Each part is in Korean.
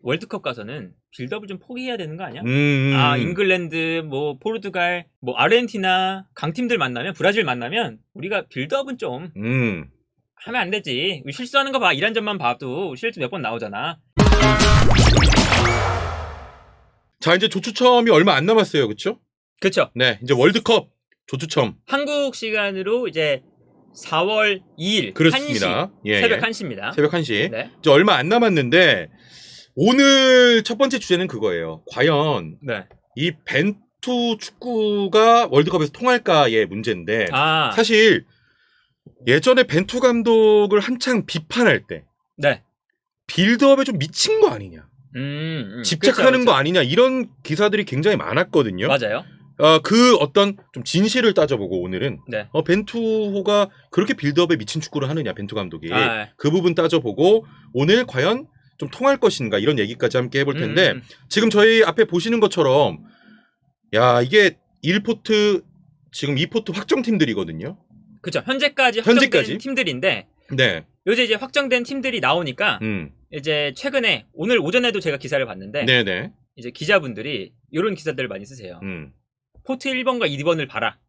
월드컵 가서는 빌드업을 좀 포기해야 되는 거 아니야? 아, 잉글랜드, 뭐 포르투갈, 뭐 아르헨티나 강팀들 만나면, 브라질 만나면 우리가 빌드업은 좀 하면 안 되지. 실수하는 거 봐. 이란전만 봐도 실수 몇 번 나오잖아. 자, 이제 조추첨이 얼마 안 남았어요, 그렇죠? 그렇죠. 네, 이제 월드컵 조추첨. 한국 시간으로 이제 4월 2일 그렇습니다. 1시, 새벽 1시입니다. 새벽 1시. 네. 이제 얼마 안 남았는데 오늘 첫 번째 주제는 그거예요. 과연 네. 이 벤투 축구가 월드컵에서 통할까의 문제인데 사실 예전에 벤투 감독을 한창 비판할 때 네. 빌드업에 좀 미친 거 아니냐. 집착하는 그쵸. 거 아니냐 이런 기사들이 굉장히 많았거든요. 맞아요. 그 어떤 좀 진실을 따져보고 오늘은 네. 벤투호가 그렇게 빌드업에 미친 축구를 하느냐 벤투 감독이 네. 그 부분 따져보고 오늘 과연 좀 통할 것인가 이런 얘기까지 함께 해볼 텐데 지금 저희 앞에 보시는 것처럼 야 이게 1포트 지금 2포트 확정팀들이거든요. 그렇죠. 현재까지 확정된 팀들인데 네. 요새 이제 확정된 팀들이 나오니까 이제 최근에 오늘 오전에도 제가 기사를 봤는데 네네. 이제 기자분들이 이런 기사들을 많이 쓰세요. 포트 1번과 2번을 봐라.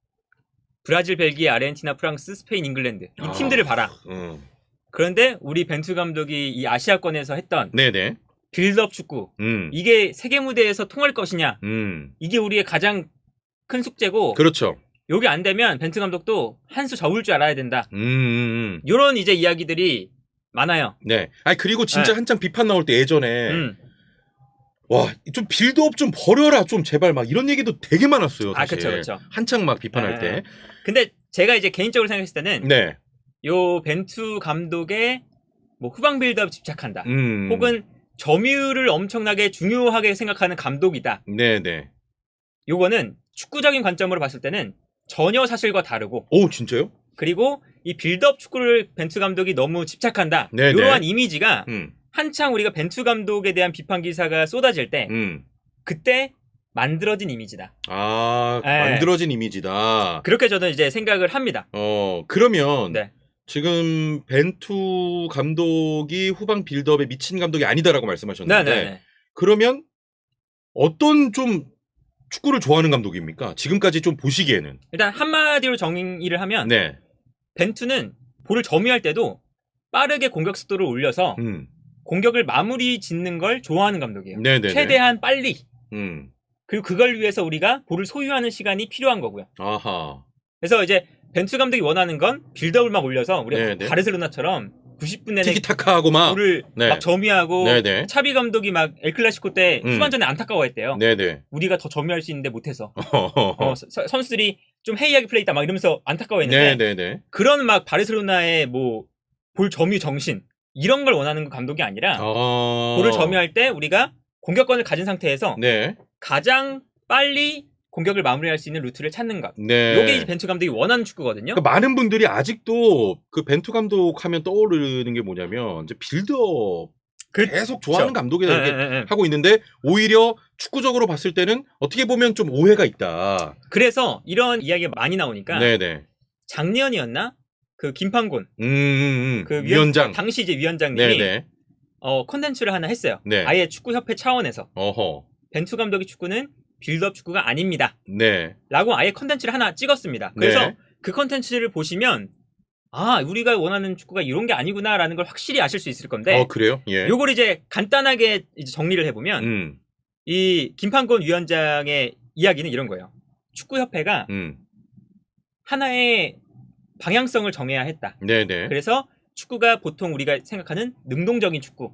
브라질, 벨기에, 아르헨티나, 프랑스, 스페인, 잉글랜드 이 팀들을 봐라. 그런데 우리 벤투 감독이 이 아시아권에서 했던 네네. 빌드업 축구 이게 세계 무대에서 통할 것이냐 이게 우리의 가장 큰 숙제고 그렇죠. 요게 안 되면 벤투 감독도 한 수 접을 줄 알아야 된다. 요런 이제 이야기들이 많아요. 네. 아니 그리고 진짜 한창 비판 나올 때 예전에 와, 좀 빌드업 좀 버려라 좀 제발 막 이런 얘기도 되게 많았어요. 사실. 그렇죠. 한창 막 비판할 때. 근데 제가 이제 개인적으로 생각했을 때는 네. 요 벤투 감독의 뭐 후방 빌드업 집착한다. 혹은 점유율을 엄청나게 중요하게 생각하는 감독이다. 네네. 요거는 축구적인 관점으로 봤을 때는 전혀 사실과 다르고. 오, 진짜요? 그리고 이 빌드업 축구를 벤투 감독이 너무 집착한다. 네네. 이러한 이미지가 한창 우리가 벤투 감독에 대한 비판 기사가 쏟아질 때 그때 만들어진 이미지다. 만들어진 이미지다. 그렇게 저는 이제 생각을 합니다. 그러면 지금 벤투 감독이 후방 빌드업에 미친 감독이 아니다라고 말씀하셨는데 그러면 어떤 좀 축구를 좋아하는 감독입니까? 지금까지 좀 보시기에는. 일단 한마디로 정의를 하면 벤투는 볼을 점유할 때도 빠르게 공격 속도를 올려서 공격을 마무리 짓는 걸 좋아하는 감독이에요. 네네네. 최대한 빨리. 그리고 그걸 위해서 우리가 볼을 소유하는 시간이 필요한 거고요. 아하. 그래서 이제 벤투 감독이 원하는 건 빌드업을 막 올려서 우리가 바르셀로나처럼 90분 내내 티키타카하고 막 볼을 막 점유하고 차비 감독이 막 엘클라시코 때 후반전에 안타까워했대요. 우리가 더 점유할 수 있는데 못해서 선수들이 좀 해이하게 플레이했다 막 이러면서 안타까워했는데 그런 막 바르셀로나의 뭐 볼 점유 정신 이런 걸 원하는 감독이 아니라 볼을 점유할 때 우리가 공격권을 가진 상태에서 가장 빨리 공격을 마무리할 수 있는 루트를 찾는 것. 이게 이제 벤투 감독이 원하는 축구거든요. 그러니까 많은 분들이 아직도 그 벤투 감독 하면 떠오르는 게 뭐냐면 이제 빌드업 계속 좋아하는 감독이다 이렇게 하고 있는데 오히려 축구적으로 봤을 때는 어떻게 보면 좀 오해가 있다. 그래서 이런 이야기가 많이 나오니까 작년이었나? 그 김판곤 그 위원장 당시 이제 위원장님이 콘텐츠를 하나 했어요. 아예 축구협회 차원에서 벤투 감독의 축구는 빌드업 축구가 아닙니다. 라고 아예 컨텐츠를 하나 찍었습니다. 그래서 그 컨텐츠를 보시면 우리가 원하는 축구가 이런 게 아니구나라는 걸 확실히 아실 수 있을 건데 그래요? 요걸 이제 간단하게 이제 정리를 해보면 이 김판곤 위원장의 이야기는 이런 거예요. 축구협회가 하나의 방향성을 정해야 했다. 그래서 축구가 보통 우리가 생각하는 능동적인 축구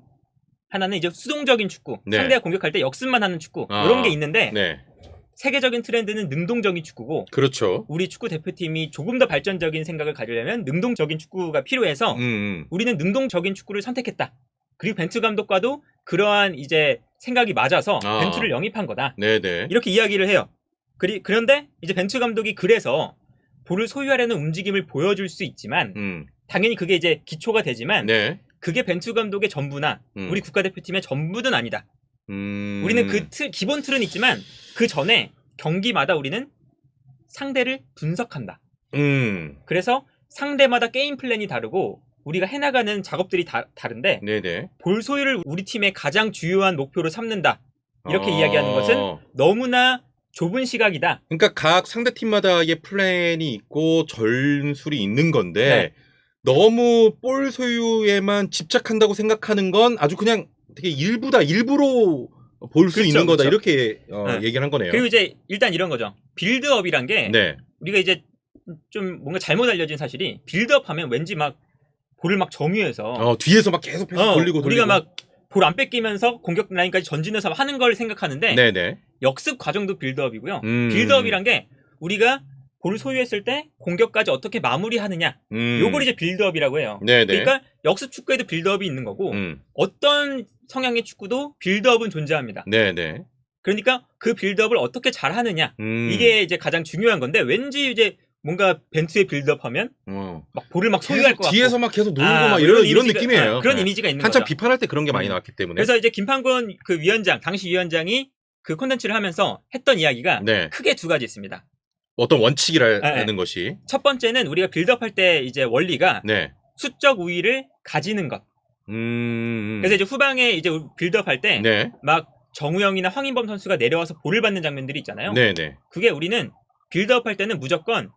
하나는 이제 수동적인 축구 상대가 공격할 때 역습만 하는 축구 이런 게 있는데 세계적인 트렌드는 능동적인 축구고 그렇죠. 우리 축구 대표팀이 조금 더 발전적인 생각을 가지려면 능동적인 축구가 필요해서 우리는 능동적인 축구를 선택했다. 그리고 벤투 감독과도 그러한 이제 생각이 맞아서 벤투를 영입한 거다. 이렇게 이야기를 해요. 그런데 이제 벤투 감독이 그래서 볼을 소유하려는 움직임을 보여줄 수 있지만 당연히 그게 이제 기초가 되지만 그게 벤투 감독의 전부나 우리 국가대표팀의 전부는 아니다. 우리는 그 기본 틀은 있지만 그 전에 경기마다 우리는 상대를 분석한다. 그래서 상대마다 게임 플랜이 다르고 우리가 해나가는 작업들이 다른데 네네. 볼 소유를 우리 팀의 가장 주요한 목표로 삼는다. 이렇게 이야기하는 것은 너무나 좁은 시각이다. 그러니까 각 상대팀마다의 플랜이 있고 전술이 있는 건데 네. 너무 볼 소유에만 집착한다고 생각하는 건 아주 그냥 되게 일부다. 일부로 볼 수 그렇죠, 있는 거다. 그렇죠. 이렇게 네. 얘기를 한 거네요. 그리고 이제 일단 이런 거죠. 빌드업이란 게 네. 우리가 이제 좀 뭔가 잘못 알려진 사실이 빌드업 하면 왠지 막 볼을 막 점유해서 뒤에서 막 계속 패스 돌리고 우리가 막 볼 안 뺏기면서 공격 라인까지 전진해서 하는 걸 생각하는데 네네. 역습 과정도 빌드업이고요. 빌드업이란 게 우리가 볼을 소유했을 때 공격까지 어떻게 마무리하느냐 요걸 이제 빌드업이라고 해요. 네네. 그러니까 역습 축구에도 빌드업이 있는 거고 어떤 성향의 축구도 빌드업은 존재합니다. 네네. 그러니까 그 빌드업을 어떻게 잘 하느냐 이게 이제 가장 중요한 건데 왠지 이제 뭔가 벤투의 빌드업하면 막 볼을 막 소유할 것 같고 뒤에서 막 계속 놀고 막 이런 느낌이에요. 그런 이미지가 있는 한참 거죠. 비판할 때 그런 게 많이 나왔기 때문에. 그래서 이제 김판곤 그 위원장 당시 위원장이 그 콘텐츠를 하면서 했던 이야기가 네. 크게 두 가지 있습니다. 어떤 원칙이라는 것이 첫 번째는 우리가 빌드업할 때 이제 원리가 네. 수적 우위를 가지는 것. 그래서 이제 후방에 이제 빌드업할 때 네. 막 정우영이나 황인범 선수가 내려와서 볼을 받는 장면들이 있잖아요. 네네. 그게 우리는 빌드업할 때는 무조건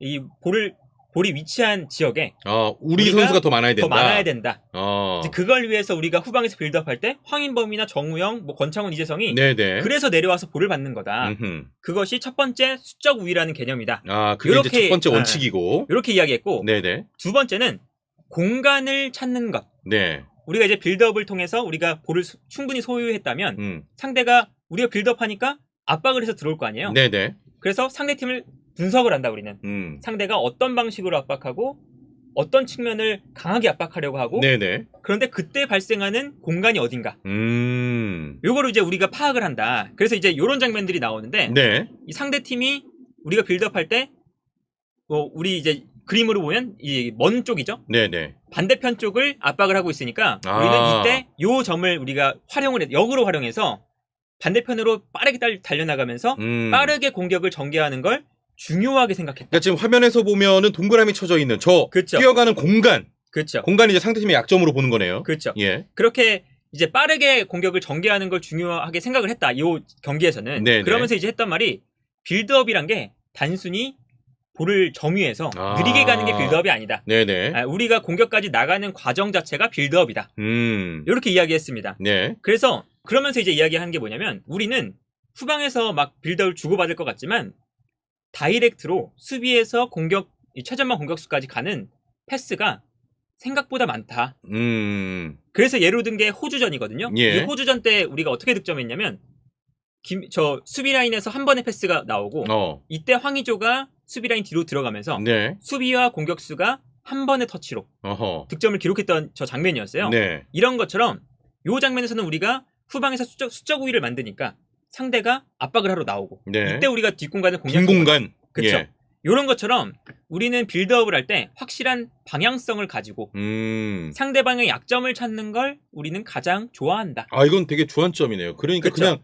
이 볼이 위치한 지역에 우리 선수가 더 많아야 된다. 더 많아야 된다. 이제 그걸 위해서 우리가 후방에서 빌드업할 때 황인범이나 정우영, 뭐 권창훈, 이재성이 네네. 그래서 내려와서 볼을 받는 거다. 그것이 첫 번째 수적 우위라는 개념이다. 그게 이제 첫 번째 원칙이고. 이렇게 이야기했고, 네네. 두 번째는 공간을 찾는 것. 네. 우리가 이제 빌드업을 통해서 우리가 볼을 충분히 소유했다면 상대가 우리가 빌드업하니까 압박을 해서 들어올 거 아니에요. 네네. 그래서 상대팀을 분석을 한다 우리는. 상대가 어떤 방식으로 압박하고 어떤 측면을 강하게 압박하려고 하고 네네. 그런데 그때 발생하는 공간이 어딘가 요거를 이제 우리가 파악을 한다. 그래서 이제 이런 장면들이 나오는데 네. 이 상대팀이 우리가 빌드업할 때 우리 이제 그림으로 보면 이 먼 쪽이죠. 네네. 반대편 쪽을 압박을 하고 있으니까 우리는 이때 요 점을 우리가 역으로 활용해서 반대편으로 빠르게 달려나가면서 빠르게 공격을 전개하는 걸 중요하게 생각했다. 그러니까 지금 화면에서 보면은 동그라미 쳐져 있는 저 그렇죠. 뛰어가는 공간. 그렇죠. 공간이 이제 상대팀의 약점으로 보는 거네요. 그렇죠. 예. 그렇게 이제 빠르게 공격을 전개하는 걸 중요하게 생각을 했다. 이 경기에서는. 네네. 그러면서 이제 했던 말이 빌드업이란 게 단순히 볼을 점유해서 느리게 가는 게 빌드업이 아니다. 네네. 우리가 공격까지 나가는 과정 자체가 빌드업이다. 이렇게 이야기했습니다. 네. 그래서 그러면서 이제 이야기하는 게 뭐냐면 우리는 후방에서 막 빌드업을 주고받을 것 같지만 다이렉트로 수비에서 최전방 공격수까지 가는 패스가 생각보다 많다. 그래서 예로 든 게 호주전이거든요. 예. 이 호주전 때 우리가 어떻게 득점했냐면 수비 라인에서 한 번의 패스가 나오고 이때 황의조가 수비 라인 뒤로 들어가면서 네. 수비와 공격수가 한 번의 터치로 득점을 기록했던 저 장면이었어요. 네. 이런 것처럼 이 장면에서는 우리가 후방에서 수적 우위를 만드니까 상대가 압박을 하러 나오고 네. 이때 우리가 뒷공간을 빈 공간. 그렇죠. 예. 이런 것처럼 우리는 빌드업을 할 때 확실한 방향성을 가지고 상대방의 약점을 찾는 걸 우리는 가장 좋아한다. 이건 되게 주안점이네요. 그러니까 그쵸? 그냥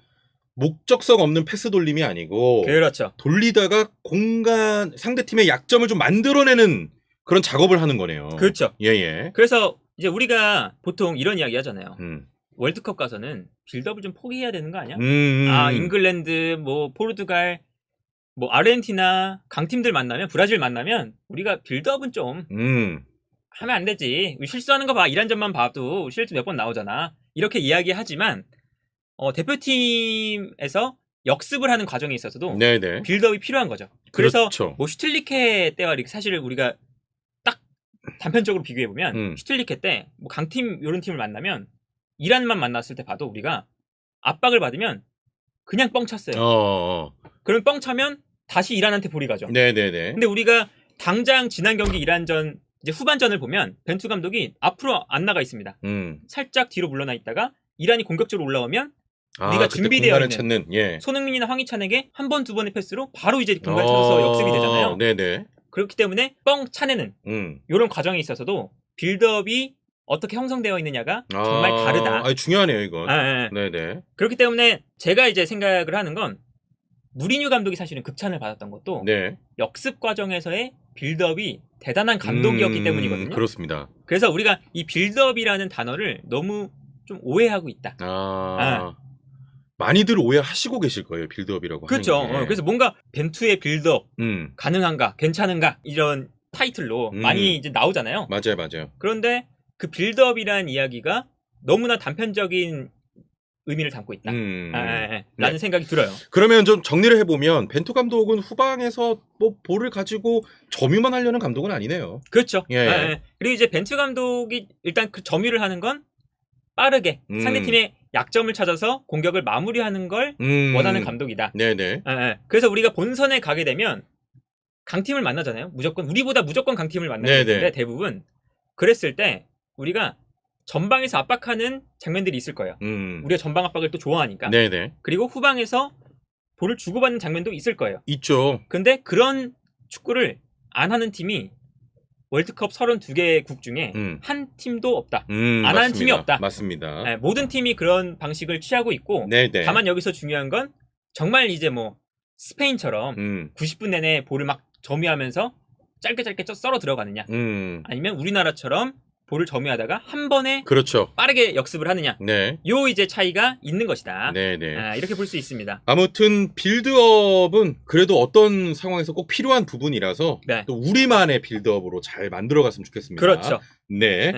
목적성 없는 패스 돌림이 아니고 그렇죠. 돌리다가 공간 상대팀의 약점을 좀 만들어내는 그런 작업을 하는 거네요. 그렇죠. 예예. 그래서 이제 우리가 보통 이런 이야기 하잖아요. 월드컵 가서는 빌드업을 좀 포기해야 되는 거 아니야? 잉글랜드, 뭐 포르투갈, 뭐 아르헨티나 강팀들 만나면 브라질 만나면 우리가 빌드업은 좀 하면 안 되지. 실수하는 거 봐. 이란전만 봐도 실수 몇 번 나오잖아. 이렇게 이야기하지만 대표팀에서 역습을 하는 과정에 있어서도 네네. 빌드업이 필요한 거죠. 그래서 그렇죠. 뭐 슈틸리케 때와 이렇게 사실 우리가 딱 단편적으로 비교해 보면 슈틸리케 때 뭐 강팀 이런 팀을 만나면 이란만 만났을 때 봐도 우리가 압박을 받으면 그냥 뻥 찼어요. 그럼 뻥 차면 다시 이란한테 볼이 가죠. 네네네. 근데 우리가 당장 지난 경기 이란전 이제 후반전을 보면 벤투 감독이 앞으로 안 나가 있습니다. 살짝 뒤로 물러나 있다가 이란이 공격적으로 올라오면 우리가 준비되어 있는 찾는, 예. 손흥민이나 황희찬에게 한 번, 두 번의 패스로 바로 이제 공간 찾아서 역습이 되잖아요. 네네. 그렇기 때문에 뻥 차내는 이런 과정에 있어서도 빌드업이 어떻게 형성되어 있느냐가 정말 다르다. 중요하네요, 이건. 네네. 그렇기 때문에 제가 이제 생각을 하는 건 무리뉴 감독이 사실은 극찬을 받았던 것도 네. 역습 과정에서의 빌드업이 대단한 감독이었기 때문이거든요. 그렇습니다. 그래서 우리가 이 빌드업이라는 단어를 너무 좀 오해하고 있다. 많이들 오해하시고 계실 거예요. 빌드업이라고 그렇죠. 하는 게. 그래서 뭔가 벤투의 빌드업 가능한가, 괜찮은가 이런 타이틀로 많이 이제 나오잖아요. 맞아요. 그런데 그 빌드업이라는 이야기가 너무나 단편적인 의미를 담고 있다. 라는 생각이 들어요. 그러면 좀 정리를 해보면 벤투 감독은 후방에서 뭐 볼을 가지고 점유만 하려는 감독은 아니네요. 그렇죠. 그리고 이제 벤투 감독이 일단 그 점유를 하는 건 빠르게 상대팀의 약점을 찾아서 공격을 마무리하는 걸 원하는 감독이다. 네네. 그래서 우리가 본선에 가게 되면 강팀을 만나잖아요. 무조건 우리보다 무조건 강팀을 만나게 되는데 대부분 그랬을 때 우리가 전방에서 압박하는 장면들이 있을 거예요. 우리가 전방 압박을 또 좋아하니까. 네네. 그리고 후방에서 볼을 주고받는 장면도 있을 거예요. 있죠. 근데 그런 축구를 안 하는 팀이 월드컵 32개국 중에 한 팀도 없다. 안 하는 팀이 없다. 맞습니다. 모든 팀이 그런 방식을 취하고 있고 네네. 다만 여기서 중요한 건 정말 이제 뭐 스페인처럼 90분 내내 볼을 막 점유하면서 짧게 썰어 들어가느냐 아니면 우리나라처럼 볼을 점유하다가 한 번에 그렇죠. 빠르게 역습을 하느냐. 네. 요 이제 차이가 있는 것이다. 네네. 이렇게 볼 수 있습니다. 아무튼 빌드업은 그래도 어떤 상황에서 꼭 필요한 부분이라서 또 우리만의 빌드업으로 잘 만들어갔으면 좋겠습니다. 그렇죠. 네.